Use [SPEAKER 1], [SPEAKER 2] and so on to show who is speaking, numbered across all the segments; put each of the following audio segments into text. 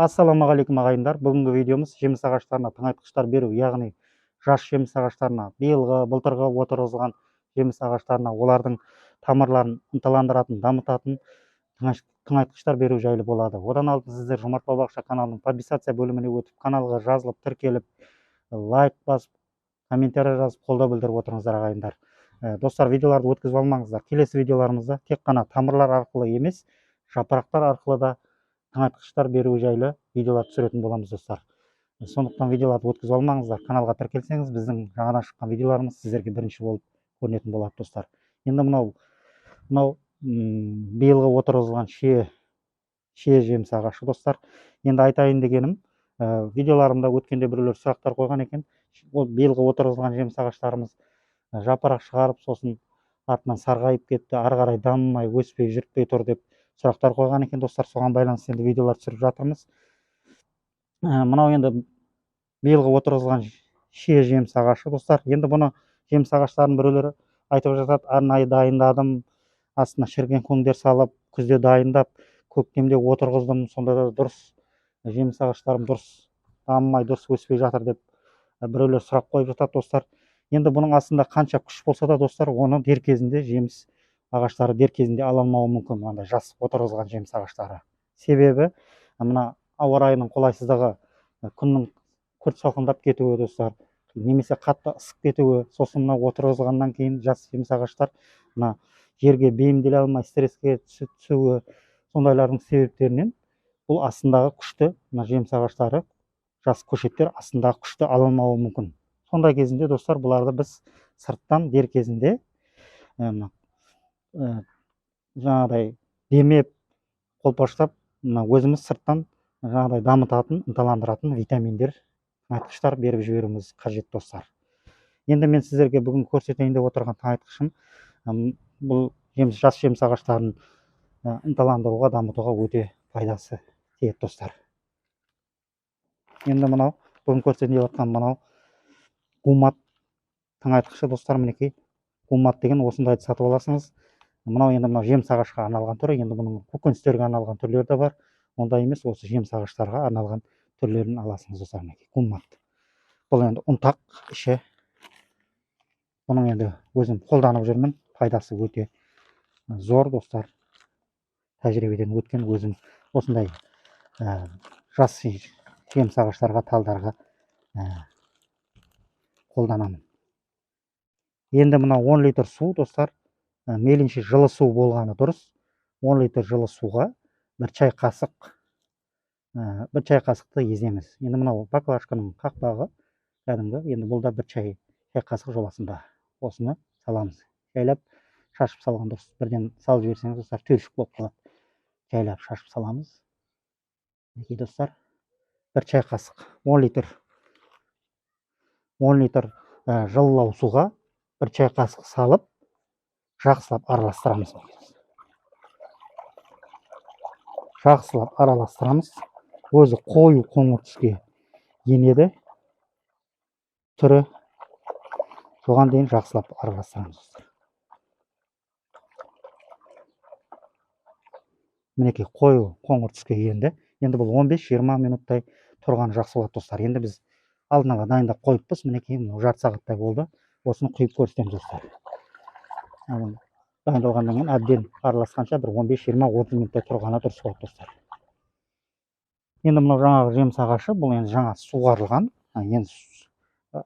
[SPEAKER 1] Ассалаумағалейкум ағайындар. Бүгінгі видеомыз жеміс ағаштарына тыңайтқыштар беру, яғни жас жеміс ағаштарына, былтырғы отырғызылған жеміс ағаштарына олардың тамырларын ынталандыратын, дамытатын тыңайтқыштар беру жайлы болады. Одан алдын сіздер Жомарт бау-бақша каналының подписация бөліміне өтіп, каналға жазылып, тіркеліп, лайк басып, комментарий жазып, қолдау білдіріп отырыңыздар ағайындар. Достар, видеоларды өткізіп алмаңыздар. Келесі видеоларымызда тек қана тамырлар арқылы емес, жапырақтар арқылы да тыңайтқыштар беру жайлы видеолар түсіретін боламыз достар. Сондықтан видеоларды өткізіп алмаңыздар. Каналға тіркелсеңіз, біздің жаңадан шыққан видеоларымыз сіздерге бірінші болып көрінетін болады достар. Енді мынау биылғы отырғызылған шие жеміс ағашы достар. Енді айтайын дегенім, видеоларымда өткенде біреулер сұрақтар қойған екен. Ол биылғы отырғызылған жеміс ағаштарымыз жапырақ шығарып, сосын артынан сарғайып кетті, ары қарай дамымай, өспей, жүріппей тұр деп сұрақтар қойған екен достар. Соған байланысты енді видеолар түсіріп жатырмыз. Мынау енді биылғы отырғызылған шие жеміс ағашы достар. Енді бұны жеміс ағаштарын біреулер айтып жатады, арнайы дайындадым, астына шіріген көңдер салып, күзде дайындап, көктемде отырғыздым, сонда да дұрыс жеміс ағаштарым дұрыс дамымай, дұрыс өспей жатыр деп біреулер сұрақ қойып жатады достар. Енді бұның астында қанша күш болса да достар, оны дер кезінде жеміс ағаштары дер кезінде ала алмауы мүмкін, мынандай жас отырғызылған жеміс ағаштары. Себебі мына ауа райының қолайсыздығы, күннің күрт салқындап кетуі достар, немесе қатты ысып кетуі, сосын мына отырғызылғаннан кейін жас жеміс ағаштар мына жерге бейімделе алмай стресске түсуі, сондайлардың себептерінен бұл астындағы күшті, мына жеміс ағаштары, жас көшеттер астындағы күшті ала алмауы мүмкін. Сондай кезінде достар, бұларды біз сырттан дер кезінде жаңағыдай демеп, қолпаштап, өзіміз сырттан жаңағыдай дамытатын, ынталандыратын витаминдер, тыңайтқыштар беріп жіберуіміз қажет достар. Енді мен сіздерге бүгін көрсетейін деп отырған тыңайтқышым бұл жас жеміс ағаштарын ынталандыруға, дамытуға өте пайдасы тиеді достар. Енді мынау бүгін көрсетейін деп отырған мынау гумат тыңайтқышы достар, мінекей. Гумат деген осындайды сатып аласыңыз. Мынау енді мынау жеміс ағашқа арналған түрі, енді бұның көкөністерге арналған түрлері де бар. Ондай емес, осы жеміс ағаштарға арналған түрлерін аласыңыз достар, мінекей. Гумат. Бұл енді ұнтақ іші. Бұның енді өзім қолданып жүрмін, пайдасы өте зор достар. Тәжірибеден өткен өзім осындай жас жеміс ағаштарға, талдарға қолданамын. Енді мына 10 литр су достар, мейлінше жылы су болғаны дұрыс. 10 литр жылы суға бір чай қасықты еземіз. Енді мынау баклажканың қақпағы кәдімгі, енді бұл да бір чай қасық жобасында. Осыны саламыз. Жайлап шашып салған дұрыс. Бірден салып жіберсеңіз достар, түйіршік болып қалады. Жайлап шашып саламыз. Мінекей достар, бір чай қасық 10 литр жылылау суға бір чай қасық салып, жақсылап араластырамыз. Жақсылап араластырамыз. Өзі қою қоңыр түске енеді. Түрі соған дейін жақсылап араластырамыз. Мінекей қою қоңыр түске енді. Енді бұл 15-20 минуттай тұрған жақсы болады достар. Енді біз алдынаға дайындап қойыппыз. Мінекей жарты сағаттай болды. Осыны құйып көрсетеміз достар. Дайындалғаннан кейін әбден араласқанша бір 15-20-30 минуттай тұрғаны дұрыс болады достар. Енді мынау жаңағы жеміс ағашы, бұл енді жаңа суғарылған. Енді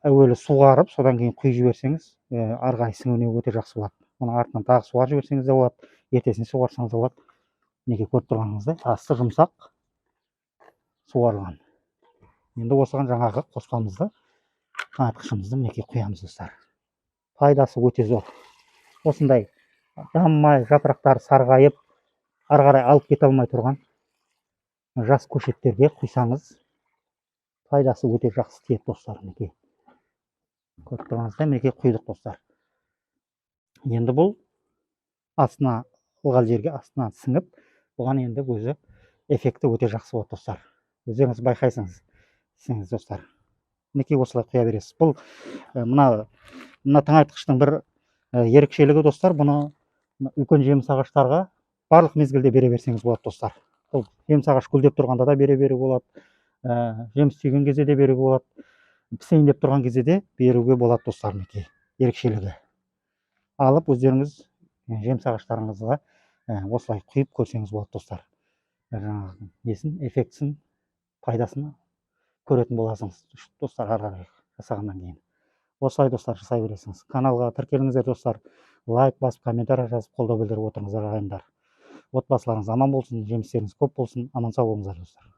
[SPEAKER 1] әуелі суғарып, содан кейін құйып жіберсеңіз, ары қарай сіңуіне өте жақсы болады. Оның артынан тағы суғарып жіберсеңіз де болады, ертесіне суғарсаңыз да болады. Неге көріп тұрғаныңыздай, асты жұмсақ суғарылған. Енді осыған жаңағы қоспамызды, тыңайтқышымызды мінекей құямыз достар. Пайдасы өте зор. Осындай дамымай, жапырақтары сарғайып, ары қарай алып кете алмай тұрған жас көшеттерге құйсаңыз, пайдасы өте жақсы тиеді достар. Мінекей көріп тұрғаныңыздай, мінекей құйдық достар. Енді бұл астына, ылғал жерге астына сіңіп, бұған енді өзі эффекті өте жақсы болады достар. Өздеріңіз байқайсыңыз достар. Мінекей осылай құя бересіз. Бұл мына тыңайтқыштың бір ерекшелігі достар, бұны үлкен жеміс ағаштарға барлық мезгілде бере берсеңіз болады достар. бұл жеміс ағаш гүлдеп тұрғанда да бере беруге болады, жеміс түйген кезде де беруге болады, пісейін деп тұрған кезде де беруге болады достар. Мінекей ерекшелігі. Алып өздеріңіз жеміс ағаштарыңызға осылай құйып көрсеңіз болады достар. Жаңағы несін, эффектісін, пайдасын көретін боласыңыз достар, ары қарай жасағаннан кейін. Осылай достар жасай бересіңіз. Каналға тіркеліңіздер достар. Лайк басып, комментарий жазып, қолдау білдіріп отырыңыздар ағайындар. Отбасыларыңыз аман болсын, жемістеріңіз көп болсын, аман сау болыңыздар достар.